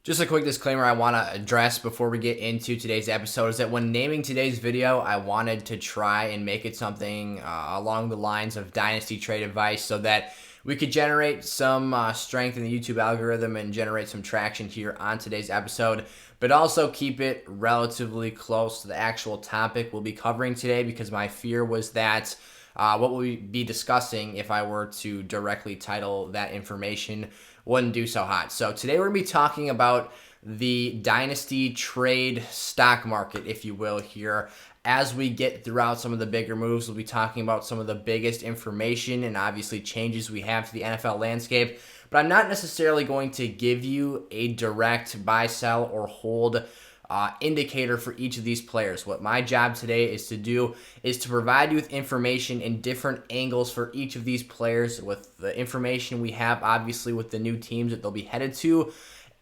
Just a quick disclaimer I want to address before we get into today's episode is that when naming today's video, I wanted to try and make it something along the lines of Dynasty trade advice so that we could generate some strength in the YouTube algorithm and generate some traction here on today's episode, but also keep it relatively close to the actual topic we'll be covering today, because my fear was that what we'll be discussing, if I were to directly title that information, wouldn't do so hot. So today we're going to be talking about the Dynasty trade stock market, if you will, here. As we get throughout some of the bigger moves, we'll be talking about some of the biggest information and obviously changes we have to the NFL landscape. But I'm not necessarily going to give you a direct buy, sell, or hold indicator for each of these players. What my job today is to do is to provide you with information in different angles for each of these players, with the information we have obviously with the new teams that they'll be headed to,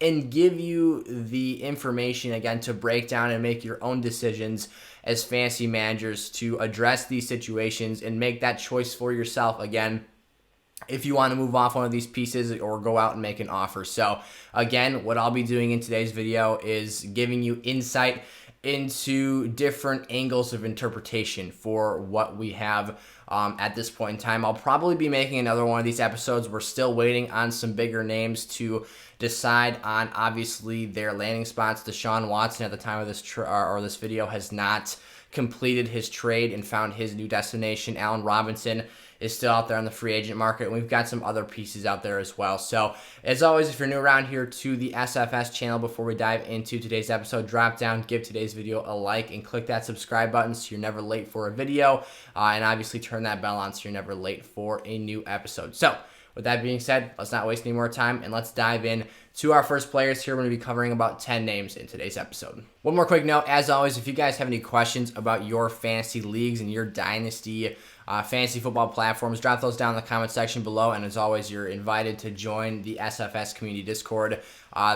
and give you the information again to break down and make your own decisions as fantasy managers to address these situations and make that choice for yourself again if you want to move off one of these pieces or go out and make an offer. So again, what I'll be doing in today's video is giving you insight into different angles of interpretation for what we have at this point in time. I'll probably be making another one of these episodes. We're still waiting on some bigger names to decide on obviously their landing spots. Deshaun Watson at the time of this video has not completed his trade and found his new destination. Allen Robinson is still out there on the free agent market, and we've got some other pieces out there as well. So as always, if you're new around here to the SFS channel, before we dive into today's episode, drop down, give today's video a like, and click that subscribe button so you're never late for a video, and obviously turn that bell on so you're never late for a new episode. So with that being said, let's not waste any more time, and let's dive in to our first players here. We're going to be covering about 10 names in today's episode. One more quick note, as always, if you guys have any questions about your fantasy leagues and your dynasty fantasy football platforms, drop those down in the comment section below, and as always, you're invited to join the SFS community Discord.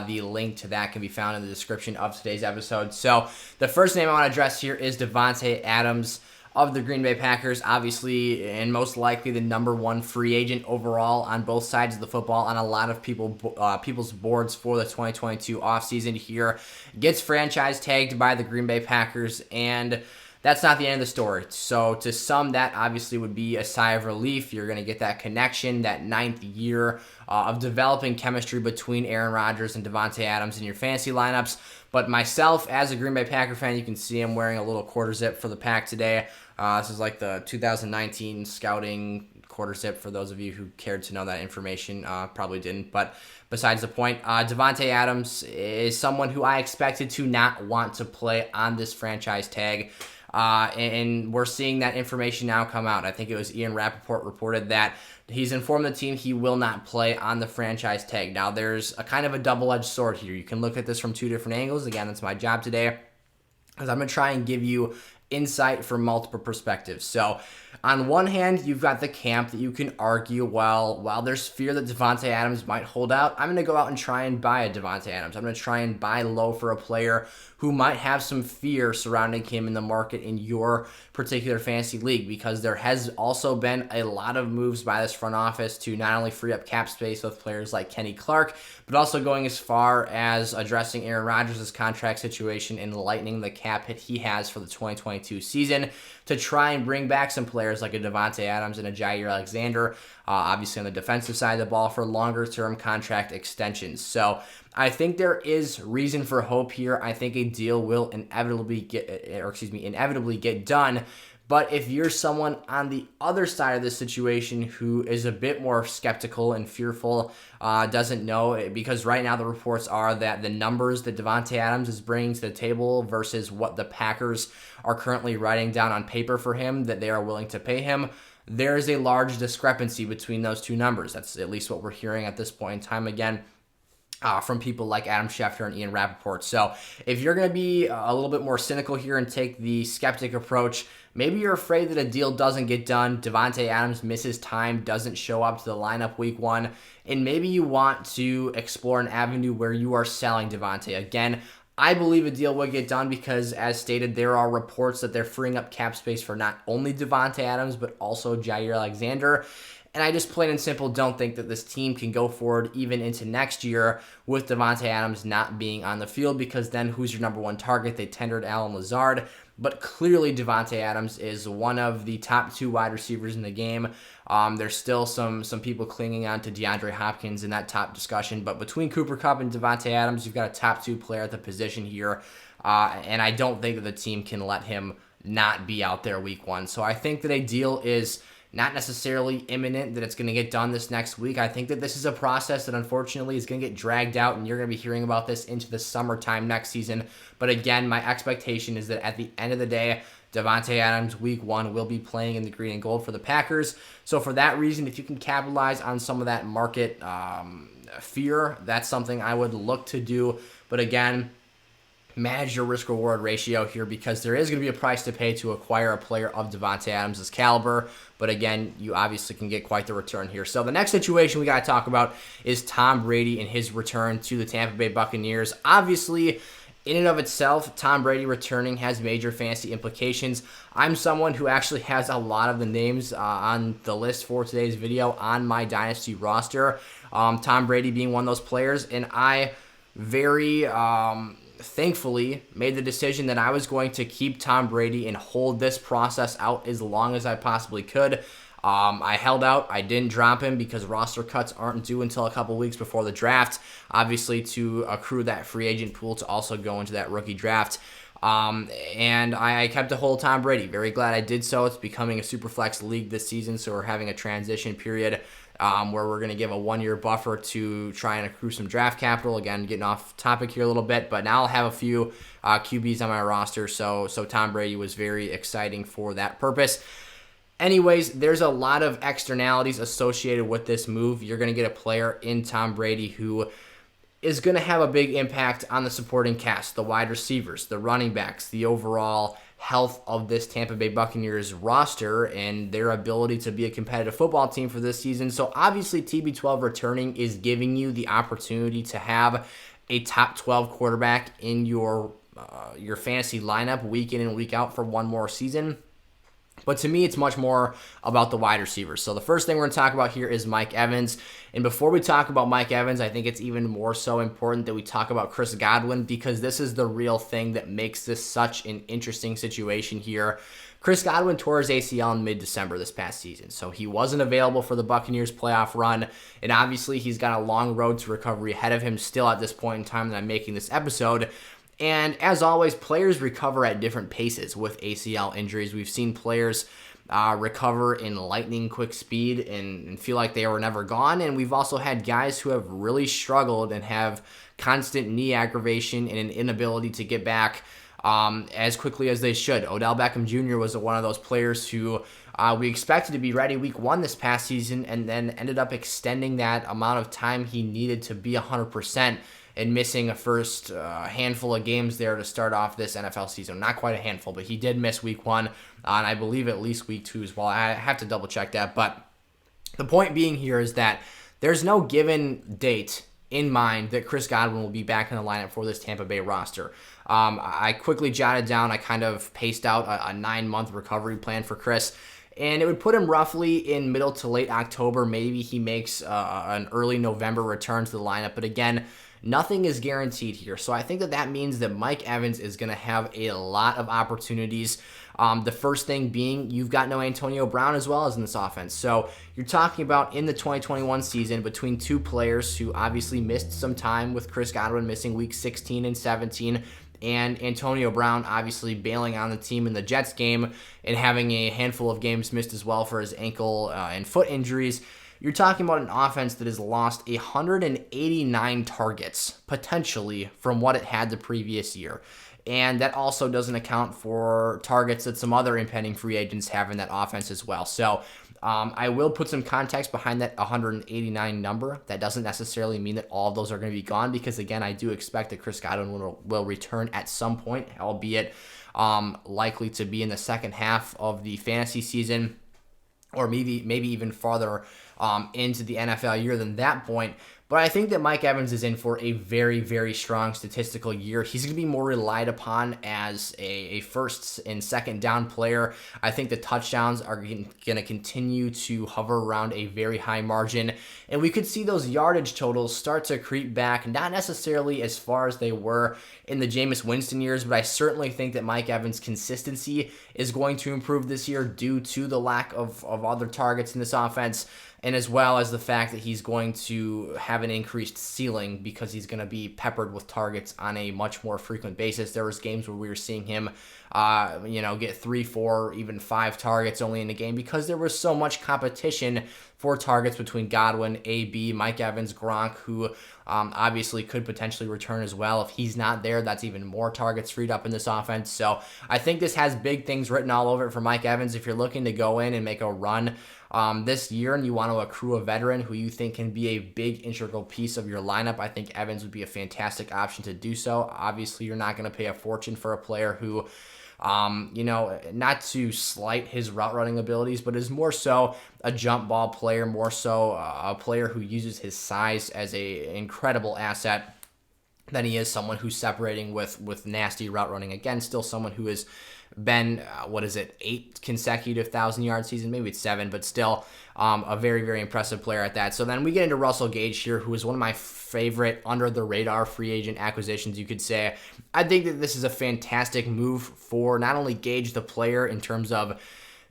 The link to that can be found in the description of today's episode. So the first name I want to address here is Davante Adams of the Green Bay Packers, obviously and most likely the number one free agent overall on both sides of the football on a lot of people's boards for the 2022 offseason here. Gets franchise tagged by the Green Bay Packers, and that's not the end of the story. So to some, that obviously would be a sigh of relief. You're going to get that connection, that ninth year of developing chemistry between Aaron Rodgers and Davante Adams in your fantasy lineups. But myself, as a Green Bay Packer fan, you can see I'm wearing a little quarter zip for the pack today. This is like the 2019 scouting quarter zip for those of you who cared to know that information. Probably didn't, but besides the point, Davante Adams is someone who I expected to not want to play on this franchise tag. And we're seeing that information now come out. I think it was Ian Rappaport reported that he's informed the team he will not play on the franchise tag. Now, there's a kind of a double-edged sword here. You can look at this from two different angles. Again, that's my job today, because I'm going to try and give you insight from multiple perspectives. So on one hand, you've got the camp that you can argue, well, while there's fear that Davante Adams might hold out, I'm going to go out and try and buy a Davante Adams. I'm going to try and buy low for a player who might have some fear surrounding him in the market in your particular fantasy league, because there has also been a lot of moves by this front office to not only free up cap space with players like Kenny Clark, but also going as far as addressing Aaron Rodgers' contract situation and lightening the cap hit he has for the 2022 season to try and bring back some players like a Davante Adams and a Jair Alexander, obviously on the defensive side of the ball, for longer-term contract extensions. So I think there is reason for hope here. I think a deal will inevitably get done. But if you're someone on the other side of this situation who is a bit more skeptical and fearful, doesn't know, because right now the reports are that the numbers that Davante Adams is bringing to the table versus what the Packers are currently writing down on paper for him, that they are willing to pay him, there is a large discrepancy between those two numbers. That's at least what we're hearing at this point in time. Again, from people like Adam Schefter and Ian Rappaport. So if you're going to be a little bit more cynical here and take the skeptic approach, maybe you're afraid that a deal doesn't get done, Davante Adams misses time, doesn't show up to the lineup week one, and maybe you want to explore an avenue where you are selling Davante. Again, I believe a deal would get done because, as stated, there are reports that they're freeing up cap space for not only Davante Adams, but also Jair Alexander. And I just plain and simple don't think that this team can go forward even into next year with Davante Adams not being on the field, because then who's your number one target? They tendered Allen Lazard, but clearly Davante Adams is one of the top 2 wide receivers in the game. There's still some people clinging on to DeAndre Hopkins in that top discussion, but between Cooper Kupp and Davante Adams, you've got a top 2 player at the position here, and I don't think that the team can let him not be out there week 1. So I think that a deal is not necessarily imminent, that it's going to get done this next week. I think that this is a process that unfortunately is going to get dragged out, and you're going to be hearing about this into the summertime next season. But again, my expectation is that at the end of the day, Davante Adams week 1 will be playing in the green and gold for the Packers. So for that reason, if you can capitalize on some of that market fear, that's something I would look to do. But again, manage your risk-reward ratio here, because there is going to be a price to pay to acquire a player of Davante Adams' caliber. But again, you obviously can get quite the return here. So the next situation we got to talk about is Tom Brady and his return to the Tampa Bay Buccaneers. Obviously, in and of itself, Tom Brady returning has major fantasy implications. I'm someone who actually has a lot of the names on the list for today's video on my Dynasty roster. Tom Brady being one of those players, and I very thankfully made the decision that I was going to keep Tom Brady and hold this process out as long as I possibly could. I held out. I didn't drop him because roster cuts aren't due until a couple weeks before the draft, obviously to accrue that free agent pool to also go into that rookie draft. And I kept a hold of Tom Brady. Very glad I did so. It's becoming a super flex league this season, so we're having a transition period where we're going to give a 1-year buffer to try and accrue some draft capital. Again, getting off topic here a little bit, but now I'll have a few QBs on my roster, so Tom Brady was very exciting for that purpose. Anyways, there's a lot of externalities associated with this move. You're going to get a player in Tom Brady who is going to have a big impact on the supporting cast, the wide receivers, the running backs, the overall health of this Tampa Bay Buccaneers roster and their ability to be a competitive football team for this season. So obviously TB12 returning is giving you the opportunity to have a top 12 quarterback in your fantasy lineup week in and week out for one more season. But to me, it's much more about the wide receivers. So the first thing we're going to talk about here is Mike Evans. And before we talk about Mike Evans, I think it's even more so important that we talk about Chris Godwin, because this is the real thing that makes this such an interesting situation here. Chris Godwin tore his ACL in mid-December this past season, so he wasn't available for the Buccaneers playoff run. And obviously, he's got a long road to recovery ahead of him still at this point in time that I'm making this episode. And as always, players recover at different paces with ACL injuries. We've seen players recover in lightning quick speed and feel like they were never gone. And we've also had guys who have really struggled and have constant knee aggravation and an inability to get back as quickly as they should. Odell Beckham Jr. was one of those players who we expected to be ready week 1 this past season, and then ended up extending that amount of time he needed to be 100%. And missing a first handful of games there to start off this NFL season. Not quite a handful, but he did miss week 1, and I believe at least week 2 as well. I have to double check that, but the point being here is that there's no given date in mind that Chris Godwin will be back in the lineup for this Tampa Bay roster. I quickly jotted down, I kind of paced out a 9-month recovery plan for Chris, and it would put him roughly in middle to late October. Maybe he makes an early November return to the lineup, but again, nothing is guaranteed here. So I think that means that Mike Evans is going to have a lot of opportunities. The first thing being, you've got no Antonio Brown as well as in this offense. So you're talking about in the 2021 season between two players who obviously missed some time, with Chris Godwin missing week 16 and 17, and Antonio Brown obviously bailing on the team in the Jets game and having a handful of games missed as well for his ankle and foot injuries. You're talking about an offense that has lost 189 targets, potentially, from what it had the previous year. And that also doesn't account for targets that some other impending free agents have in that offense as well. So I will put some context behind that 189 number. That doesn't necessarily mean that all of those are going to be gone, because, again, I do expect that Chris Godwin will return at some point, albeit likely to be in the second half of the fantasy season, or maybe even farther into the NFL year than that point. But I think that Mike Evans is in for a very, very strong statistical year. He's going to be more relied upon as a first and second down player. I think the touchdowns are going to continue to hover around a very high margin, and we could see those yardage totals start to creep back, not necessarily as far as they were in the Jameis Winston years, but I certainly think that Mike Evans' consistency is going to improve this year due to the lack of other targets in this offense, and as well as the fact that he's going to have an increased ceiling because he's going to be peppered with targets on a much more frequent basis. There was games where we were seeing him, get 3, 4, even 5 targets only in a game because there was so much competition for targets between Godwin, AB, Mike Evans, Gronk, who obviously could potentially return as well. If he's not there, that's even more targets freed up in this offense. So I think this has big things written all over it for Mike Evans. If you're looking to go in and make a run this year and you want to accrue a veteran who you think can be a big integral piece of your lineup, I think Evans would be a fantastic option to do so. Obviously, you're not going to pay a fortune for a player who, not to slight his route running abilities, but is more so a jump ball player, more so a player who uses his size as a incredible asset than he is someone who's separating with nasty route running. Again, still someone who has been, 8 consecutive 1,000-yard season, maybe it's 7, but still a very, very impressive player at that. So then we get into Russell Gage here, who is one of my favorite under-the-radar free agent acquisitions, you could say. I think that this is a fantastic move for not only Gage, the player, in terms of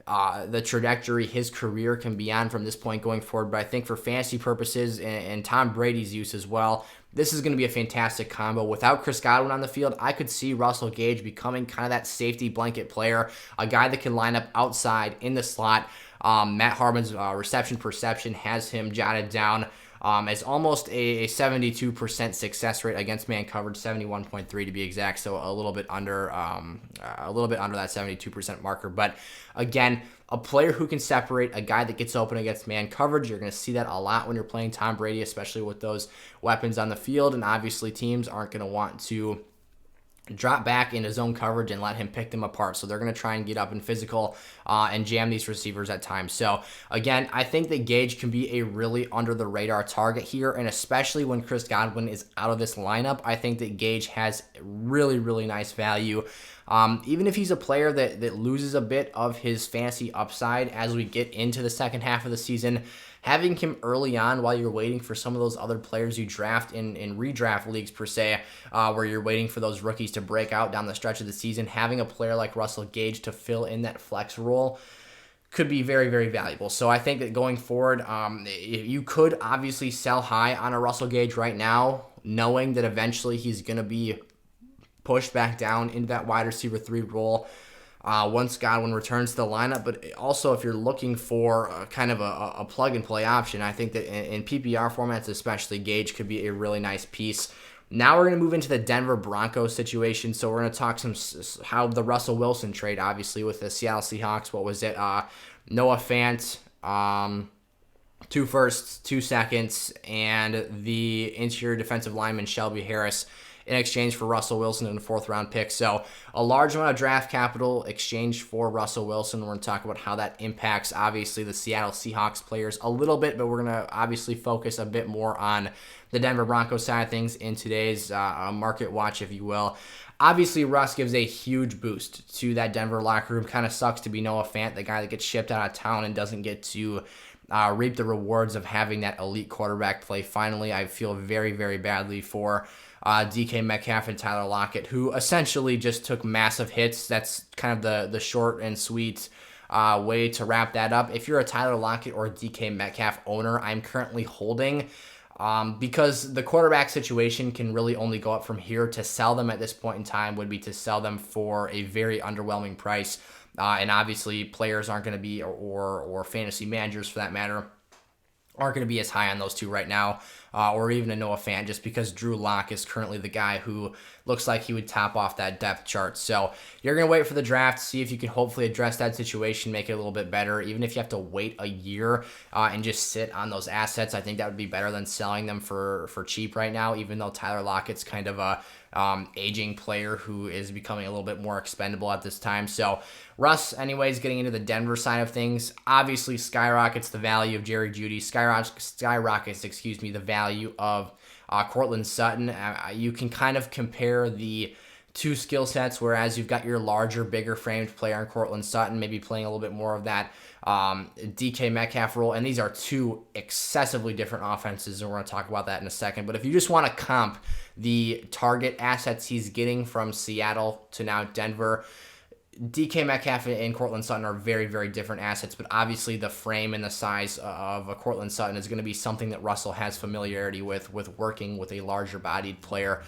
the trajectory his career can be on from this point going forward, but I think for fantasy purposes and Tom Brady's use as well, this is going to be a fantastic combo. Without Chris Godwin on the field, I could see Russell Gage becoming kind of that safety blanket player, a guy that can line up outside in the slot. Matt Harmon's reception perception has him jotted down as almost a 72% success rate against man coverage, 71.3 to be exact, so a little bit under that 72% marker. But again, a player who can separate, a guy that gets open against man coverage. You're going to see that a lot when you're playing Tom Brady, especially with those weapons on the field, and obviously teams aren't going to want to drop back into zone coverage and let him pick them apart. So they're going to try and get up in physical and jam these receivers at times. So again, I think that Gage can be a really under the radar target here. And especially when Chris Godwin is out of this lineup, I think that Gage has really, really nice value. Even if he's a player that loses a bit of his fantasy upside as we get into the second half of the season, having him early on while you're waiting for some of those other players you draft in redraft leagues per se, where you're waiting for those rookies to break out down the stretch of the season, having a player like Russell Gage to fill in that flex role could be very, very valuable. So I think that going forward, you could obviously sell high on a Russell Gage right now, knowing that eventually he's going to be pushed back down into that wide receiver 3 role once Godwin returns to the lineup. But also, if you're looking for kind of a plug-and-play option, I think that in PPR formats especially, Gage could be a really nice piece. Now we're going to move into the Denver Broncos situation. So we're going to talk how the Russell Wilson trade, obviously, with the Seattle Seahawks. What was it? Noah Fant, 2 firsts, 2 seconds, and the interior defensive lineman Shelby Harris in exchange for Russell Wilson in a 4th-round pick. So a large amount of draft capital exchanged for Russell Wilson. We're going to talk about how that impacts, obviously, the Seattle Seahawks players a little bit, but we're going to obviously focus a bit more on the Denver Broncos side of things in today's market watch, if you will. Obviously, Russ gives a huge boost to that Denver locker room. Kind of sucks to be Noah Fant, the guy that gets shipped out of town and doesn't get to reap the rewards of having that elite quarterback play. Finally, I feel very, very badly for DK Metcalf and Tyler Lockett, who essentially just took massive hits. That's kind of the short and sweet way to wrap that up. If you're a Tyler Lockett or a DK Metcalf owner, I'm currently holding because the quarterback situation can really only go up from here. To sell them at this point in time would be to sell them for a very underwhelming price. And obviously players aren't going to be, or fantasy managers for that matter, aren't going to be as high on those two right now, or even a Noah Fant, just because Drew Lock is currently the guy who looks like he would top off that depth chart. So you're going to wait for the draft, see if you can hopefully address that situation, make it a little bit better. Even if you have to wait a year and just sit on those assets, I think that would be better than selling them for cheap right now, even though Tyler Lockett's kind of a aging player who is becoming a little bit more expendable at this time. So Russ, anyways, getting into the Denver side of things, obviously skyrockets the value of Jerry Jeudy, skyrockets, the value of Courtland Sutton. You can kind of compare the two skill sets, whereas you've got your larger, bigger framed player in Courtland Sutton, maybe playing a little bit more of that DK Metcalf role, and these are two excessively different offenses, and we're going to talk about that in a second. But if you just want to comp the target assets he's getting from Seattle to now Denver, DK Metcalf and Courtland Sutton are very, very different assets, but obviously the frame and the size of a Courtland Sutton is going to be something that Russell has familiarity with working with a larger-bodied player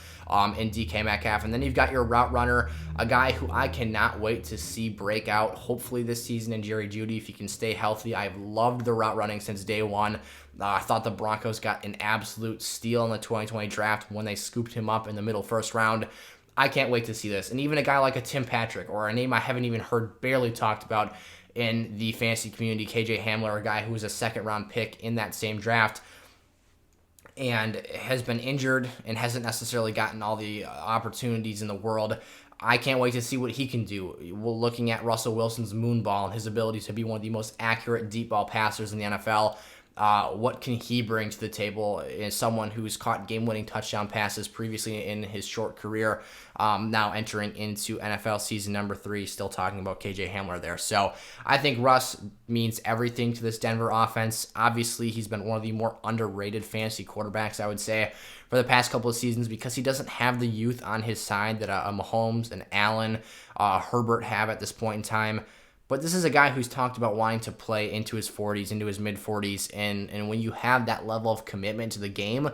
in DK Metcalf. And then you've got your route runner, a guy who I cannot wait to see break out, hopefully this season, in Jerry Jeudy, if he can stay healthy. I've loved the route running since day one. I thought the Broncos got an absolute steal in the 2020 draft when they scooped him up in the middle first round. I can't wait to see this. And even a guy like a Tim Patrick, or a name I haven't even heard barely talked about in the fantasy community, KJ Hamler, a guy who was a second-round pick in that same draft and has been injured and hasn't necessarily gotten all the opportunities in the world. I can't wait to see what he can do. We're looking at Russell Wilson's moon ball and his ability to be one of the most accurate deep ball passers in the NFL. What can he bring to the table as someone who's caught game-winning touchdown passes previously in his short career, now entering into NFL season number 3, still talking about KJ Hamler there. So I think Russ means everything to this Denver offense. Obviously, he's been one of the more underrated fantasy quarterbacks, I would say, for the past couple of seasons because he doesn't have the youth on his side that a Mahomes, an Allen, Herbert have at this point in time. But this is a guy who's talked about wanting to play into his 40s, into his mid-40s, and when you have that level of commitment to the game,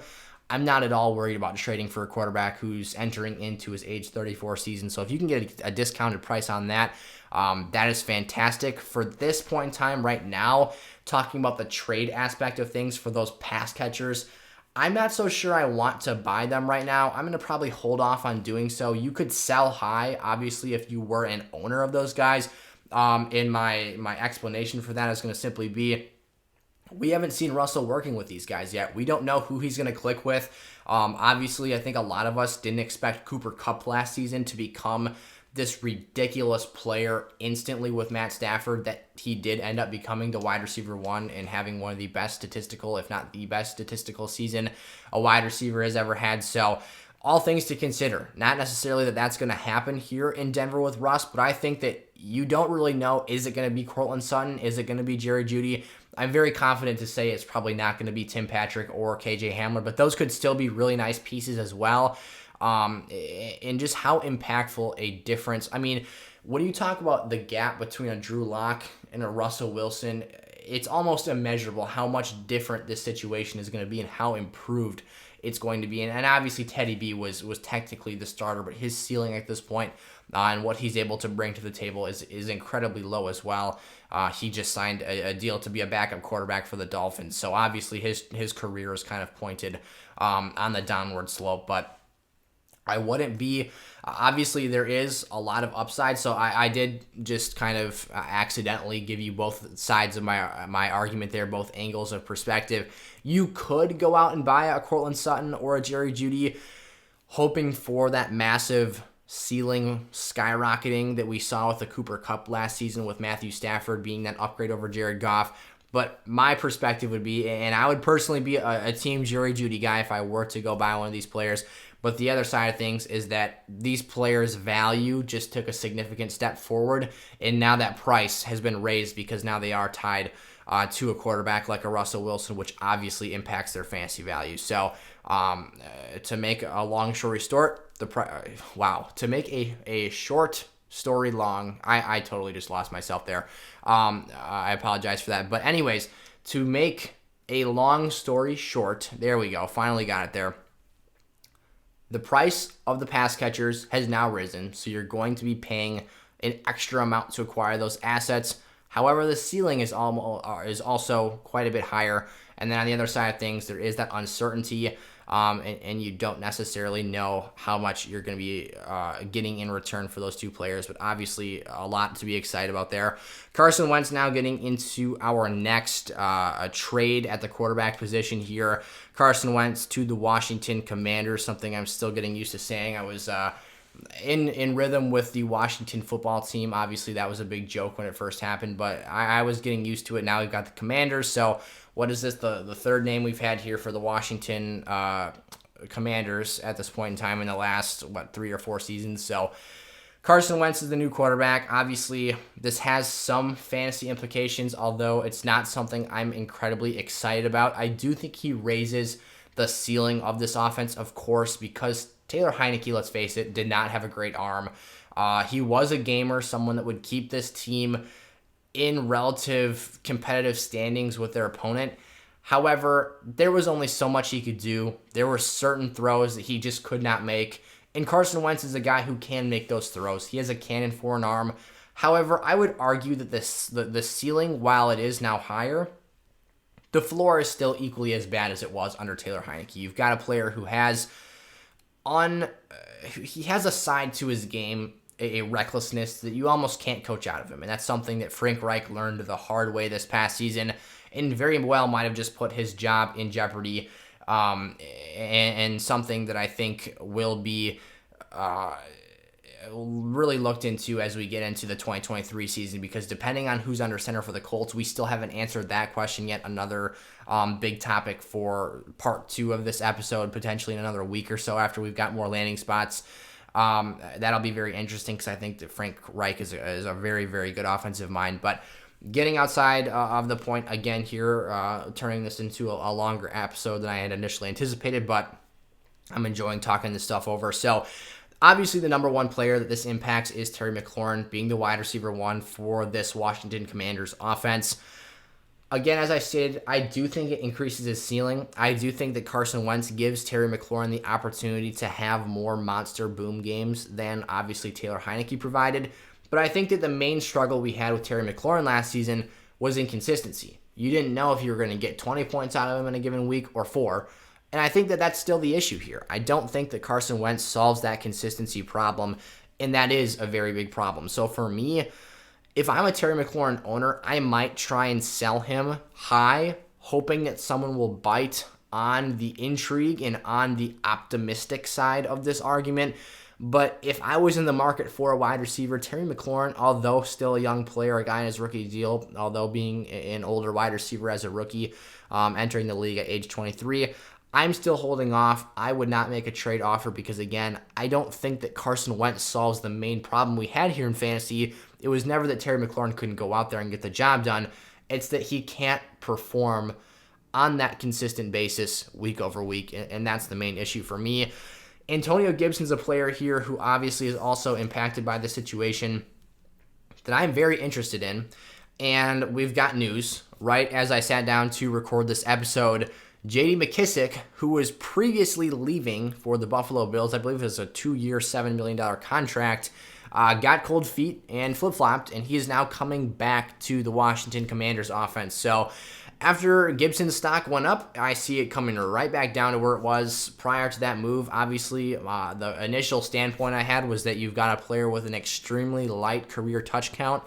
I'm not at all worried about trading for a quarterback who's entering into his age 34 season. So if you can get a discounted price on that, that is fantastic. For this point in time right now, talking about the trade aspect of things for those pass catchers, I'm not so sure I want to buy them right now. I'm going to probably hold off on doing so. You could sell high, obviously, if you were an owner of those guys. In my explanation for that is going to simply be, we haven't seen Russell working with these guys yet. We don't know who he's going to click with. Obviously, I think a lot of us didn't expect Cooper Kupp last season to become this ridiculous player instantly with Matt Stafford that he did end up becoming the wide receiver 1 and having one of the best statistical, if not the best statistical season a wide receiver has ever had. So all things to consider. Not necessarily that that's going to happen here in Denver with Russ, but I think that you don't really know, is it going to be Courtland Sutton? Is it going to be Jerry Jeudy? I'm very confident to say it's probably not going to be Tim Patrick or KJ Hamler, but those could still be really nice pieces as well. And just how impactful a difference. I mean, when you talk about the gap between a Drew Lock and a Russell Wilson, it's almost immeasurable how much different this situation is going to be and how improved it's going to be. And obviously Teddy B was technically the starter, but his ceiling at this point and what he's able to bring to the table is incredibly low as well. He just signed a deal to be a backup quarterback for the Dolphins. So obviously his career is kind of pointed on the downward slope, but I wouldn't be. Obviously, there is a lot of upside, so I did just kind of accidentally give you both sides of my argument there, both angles of perspective. You could go out and buy a Courtland Sutton or a Jerry Jeudy, hoping for that massive ceiling skyrocketing that we saw with the Cooper Kupp last season with Matthew Stafford being that upgrade over Jared Goff. But my perspective would be, and I would personally be a team Jerry Jeudy guy if I were to go buy one of these players. But the other side of things is that these players' value just took a significant step forward, and now that price has been raised because now they are tied to a quarterback like a Russell Wilson, which obviously impacts their fantasy value. So to make a long story short, to make a short story long, I totally just lost myself there. I apologize for that. But anyways, to make a long story short, there we go, finally got it there. The price of the pass catchers has now risen, so you're going to be paying an extra amount to acquire those assets. However, the ceiling is also quite a bit higher. And then on the other side of things, there is that uncertainty, and you don't necessarily know how much you're going to be getting in return for those two players. But obviously, a lot to be excited about there. Carson Wentz now getting into our next trade at the quarterback position here. Carson Wentz to the Washington Commanders, something I'm still getting used to saying. I was in rhythm with the Washington football team. Obviously, that was a big joke when it first happened, but I was getting used to it. Now we've got the Commanders. So what is this? The third name we've had here for the Washington Commanders at this point in time in the last, 3 or 4 seasons. So Carson Wentz is the new quarterback. Obviously, this has some fantasy implications, although it's not something I'm incredibly excited about. I do think he raises the ceiling of this offense, of course, because Taylor Heineke, let's face it, did not have a great arm. He was a gamer, someone that would keep this team in relative competitive standings with their opponent. However, there was only so much he could do. There were certain throws that he just could not make. And Carson Wentz is a guy who can make those throws. He has a cannon for an arm. However, I would argue that the ceiling, while it is now higher, the floor is still equally as bad as it was under Taylor Heineke. You've got a player who has he has a side to his game, a recklessness that you almost can't coach out of him. And that's something that Frank Reich learned the hard way this past season and very well might have just put his job in jeopardy, and something that I think will be really looked into as we get into the 2023 season, because depending on who's under center for the Colts, we still haven't answered that question yet. Another big topic for part 2 of this episode, potentially in another week or so after we've got more landing spots. That'll be very interesting because I think that Frank Reich is a very, very good offensive mind. But getting outside of the point again here, turning this into a longer episode than I had initially anticipated, but I'm enjoying talking this stuff over. So obviously the number one player that this impacts is Terry McLaurin, being the wide receiver 1 for this Washington Commanders offense. Again, as I stated, I do think it increases his ceiling. I do think that Carson Wentz gives Terry McLaurin the opportunity to have more monster boom games than obviously Taylor Heineke provided. But I think that the main struggle we had with Terry McLaurin last season was inconsistency. You didn't know if you were going to get 20 points out of him in a given week or 4. And I think that that's still the issue here. I don't think that Carson Wentz solves that consistency problem, and that is a very big problem. So for me, if I'm a Terry McLaurin owner, I might try and sell him high, hoping that someone will bite on the intrigue and on the optimistic side of this argument. But if I was in the market for a wide receiver, Terry McLaurin, although still a young player, a guy in his rookie deal, although being an older wide receiver as a rookie, entering the league at age 23, I'm still holding off. I would not make a trade offer because, again, I don't think that Carson Wentz solves the main problem we had here in fantasy. It was never that Terry McLaurin couldn't go out there and get the job done. It's that he can't perform on that consistent basis week over week, and that's the main issue for me. Antonio Gibson's a player here who obviously is also impacted by the situation that I'm very interested in. And we've got news. Right as I sat down to record this episode, J.D. McKissic, who was previously leaving for the Buffalo Bills, I believe it was a 2-year, $7 million contract, got cold feet and flip-flopped, and he is now coming back to the Washington Commanders offense. So after Gibson's stock went up, I see it coming right back down to where it was prior to that move. Obviously, the initial standpoint I had was that you've got a player with an extremely light career touch count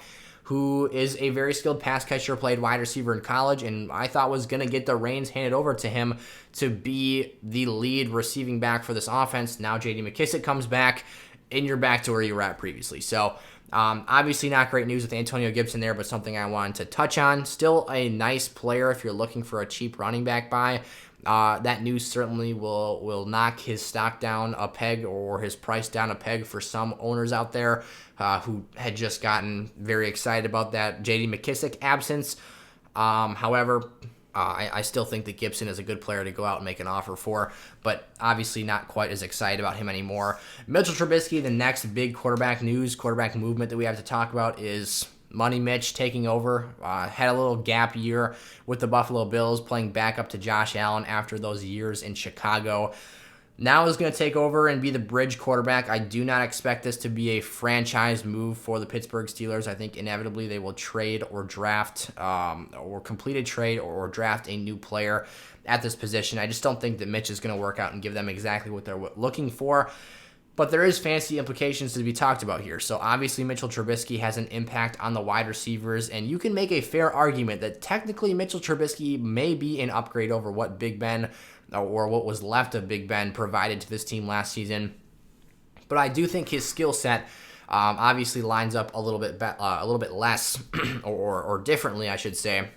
who is a very skilled pass catcher, played wide receiver in college, and I thought was going to get the reins handed over to him to be the lead receiving back for this offense. Now J.D. McKissic comes back, and you're back to where you were at previously. So obviously not great news with Antonio Gibson there, but something I wanted to touch on. Still a nice player if you're looking for a cheap running back buy. That news certainly will knock his stock down a peg, or his price down a peg for some owners out there who had just gotten very excited about that J.D. McKissic absence. However, I still think that Gibson is a good player to go out and make an offer for, but obviously not quite as excited about him anymore. Mitchell Trubisky, the next big quarterback movement that we have to talk about is Money Mitch taking over. Had a little gap year with the Buffalo Bills, playing back up to Josh Allen after those years in Chicago. Now is going to take over and be the bridge quarterback. I do not expect this to be a franchise move for the Pittsburgh Steelers. I think inevitably they will trade or draft or complete a trade or draft a new player at this position. I just don't think that Mitch is going to work out and give them exactly what they're looking for. But there is fantasy implications to be talked about here. So obviously Mitchell Trubisky has an impact on the wide receivers, and you can make a fair argument that technically Mitchell Trubisky may be an upgrade over what Big Ben or what was left of Big Ben provided to this team last season. But I do think his skill set obviously lines up a little bit less, or differently, I should say.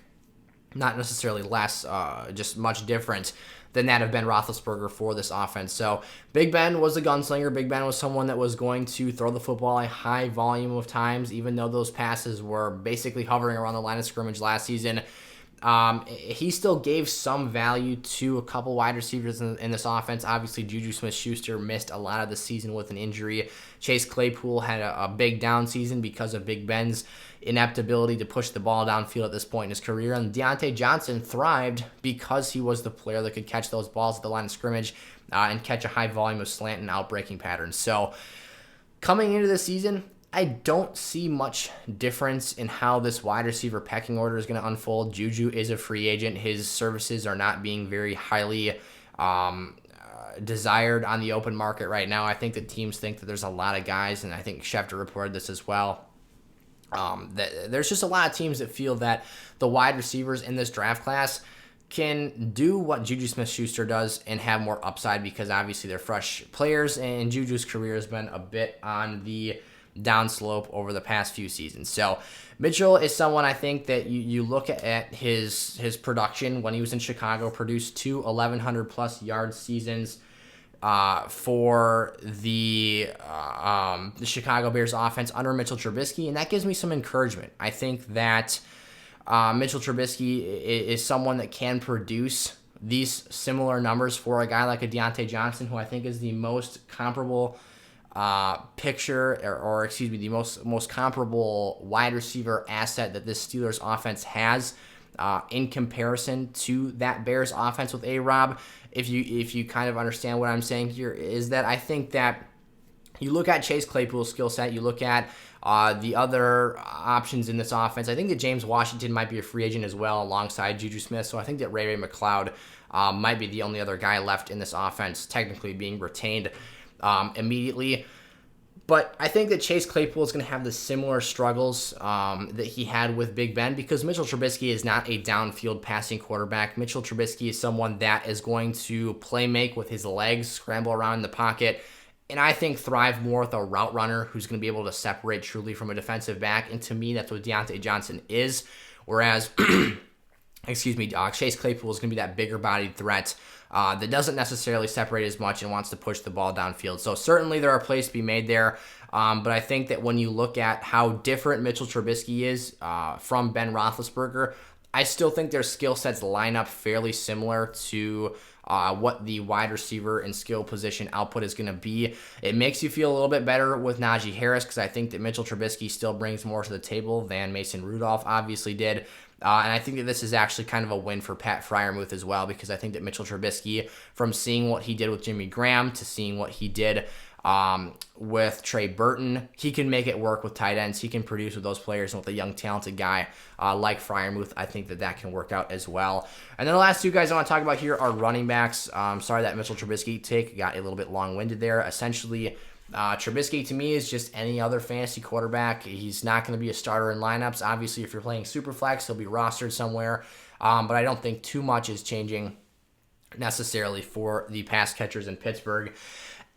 Not necessarily less, just much different than that of Ben Roethlisberger for this offense. So Big Ben was a gunslinger. Big Ben was someone that was going to throw the football a high volume of times, even though those passes were basically hovering around the line of scrimmage last season. He still gave some value to a couple wide receivers in this offense. Obviously, Juju Smith-Schuster missed a lot of the season with an injury. Chase Claypool had a big down season because of Big Ben's inept ability to push the ball downfield at this point in his career. And Deontay Johnson thrived because he was the player that could catch those balls at the line of scrimmage and catch a high volume of slant and out-breaking patterns. So coming into the season, I don't see much difference in how this wide receiver pecking order is going to unfold. Juju is a free agent. His services are not being very highly desired on the open market right now. I think that teams think that there's a lot of guys, and I think Schefter reported this as well. There's just a lot of teams that feel that the wide receivers in this draft class can do what Juju Smith-Schuster does and have more upside because obviously they're fresh players, and Juju's career has been a bit on the downslope over the past few seasons. So Mitchell is someone I think that you look at his production when he was in Chicago, produced 2 1,100+ yard seasons for the Chicago Bears offense under Mitchell Trubisky, and that gives me some encouragement. I think that Mitchell Trubisky is someone that can produce these similar numbers for a guy like a Deontay Johnson, who I think is the most comparable the most comparable wide receiver asset that this Steelers offense has in comparison to that Bears offense with A-Rob. If you kind of understand what I'm saying here, is that I think that you look at Chase Claypool's skill set, you look at the other options in this offense. I think that James Washington might be a free agent as well alongside Juju Smith, so I think that Ray McLeod might be the only other guy left in this offense technically being retained immediately. But I think that Chase Claypool is going to have the similar struggles that he had with Big Ben because Mitchell Trubisky is not a downfield passing quarterback. Mitchell Trubisky is someone that is going to play make with his legs, scramble around in the pocket, and I think thrive more with a route runner who's going to be able to separate truly from a defensive back. And to me, that's what Deontay Johnson is. Whereas, Chase Claypool is going to be that bigger bodied threat that doesn't necessarily separate as much and wants to push the ball downfield. So certainly there are plays to be made there. But I think that when you look at how different Mitchell Trubisky is from Ben Roethlisberger, I still think their skill sets line up fairly similar to what the wide receiver and skill position output is going to be. It makes you feel a little bit better with Najee Harris because I think that Mitchell Trubisky still brings more to the table than Mason Rudolph obviously did. And I think that this is actually kind of a win for Pat Freiermuth as well because I think that Mitchell Trubisky, from seeing what he did with Jimmy Graham to seeing what he did with Trey Burton, he can make it work with tight ends. He can produce with those players, and with a young, talented guy like Freiermuth, I think that can work out as well. And then the last two guys I want to talk about here are running backs. Sorry that Mitchell Trubisky take got a little bit long-winded there. Essentially, Trubisky to me is just any other fantasy quarterback. He's not going to be a starter in lineups. Obviously, if you're playing Superflex, he'll be rostered somewhere. But I don't think too much is changing necessarily for the pass catchers in Pittsburgh.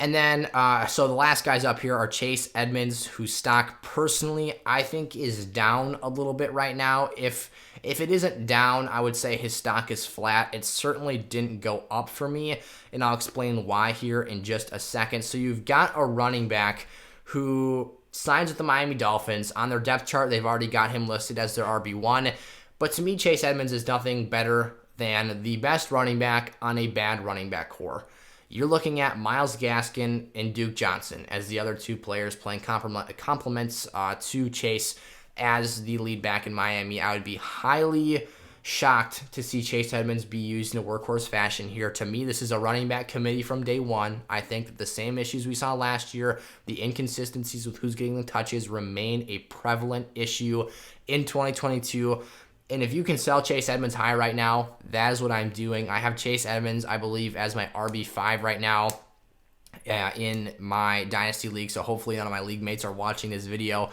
And then, so the last guys up here are Chase Edmonds, whose stock personally I think is down a little bit right now. If it isn't down, I would say his stock is flat. It certainly didn't go up for me, and I'll explain why here in just a second. So you've got a running back who signs with the Miami Dolphins. On their depth chart, they've already got him listed as their RB1. But to me, Chase Edmonds is nothing better than the best running back on a bad running back core. You're looking at Myles Gaskin and Duke Johnson as the other two players playing complements to Chase as the lead back in Miami. I would be highly shocked to see Chase Edmonds be used in a workhorse fashion here. To me, this is a running back committee from day one. I think that the same issues we saw last year, the inconsistencies with who's getting the touches, remain a prevalent issue in 2022. And if you can sell Chase Edmonds high right now, that is what I'm doing. I have Chase Edmonds, I believe, as my RB5 right now in my Dynasty League. So hopefully none of my league mates are watching this video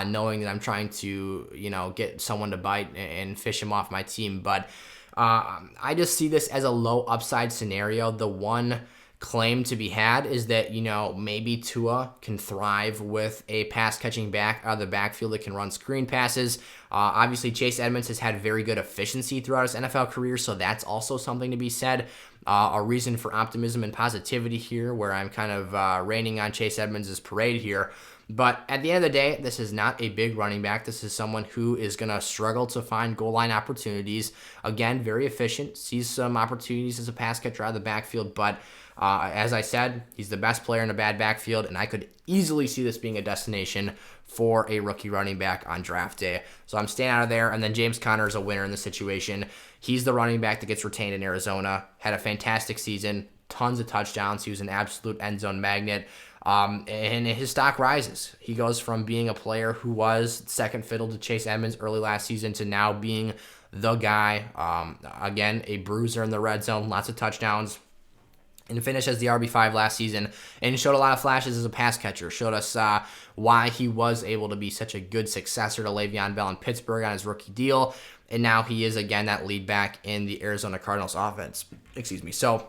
knowing that I'm trying to, get someone to bite and fish him off my team. But I just see this as a low upside scenario. The one claim to be had is that, maybe Tua can thrive with a pass-catching back out of the backfield that can run screen passes. Obviously, Chase Edmonds has had very good efficiency throughout his NFL career, so that's also something to be said. A reason for optimism and positivity here, where I'm kind of raining on Chase Edmonds' parade here. But at the end of the day, this is not a big running back. This is someone who is going to struggle to find goal line opportunities. Again, very efficient, sees some opportunities as a pass catcher out of the backfield, but as I said, he's the best player in a bad backfield, and I could easily see this being a destination for a rookie running back on draft day. So I'm staying out of there. And then James Conner is a winner in this situation. He's the running back that gets retained in Arizona. Had a fantastic season, tons of touchdowns. He was an absolute end zone magnet. And his stock rises. He goes from being a player who was second fiddle to Chase Edmonds early last season to now being the guy. Again, a bruiser in the red zone, lots of touchdowns. And finished as the RB5 last season, and showed a lot of flashes as a pass catcher. Showed us why he was able to be such a good successor to Le'Veon Bell in Pittsburgh on his rookie deal, and now he is again that lead back in the Arizona Cardinals offense. So,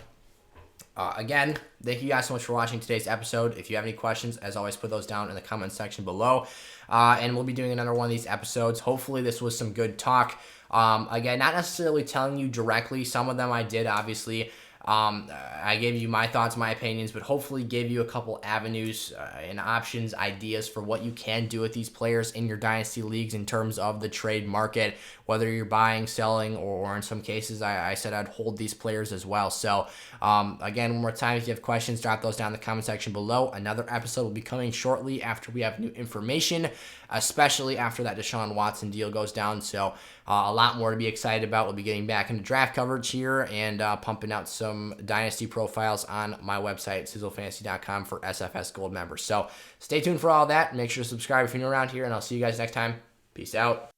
again, thank you guys so much for watching today's episode. If you have any questions, as always, put those down in the comment section below, and we'll be doing another one of these episodes. Hopefully, this was some good talk. Again, not necessarily telling you directly. Some of them I did, obviously. I gave you my thoughts, my opinions, but hopefully gave you a couple avenues and options, ideas for what you can do with these players in your dynasty leagues in terms of the trade market, whether you're buying, selling, or in some cases, I said I'd hold these players as well. So, again, one more time, if you have questions, drop those down in the comment section below. Another episode will be coming shortly after we have new information, especially after that Deshaun Watson deal goes down. So, a lot more to be excited about. We'll be getting back into draft coverage here and pumping out some dynasty profiles on my website, sizzlefantasy.com, for SFS Gold members. So stay tuned for all that. Make sure to subscribe if you're new around here, and I'll see you guys next time. Peace out.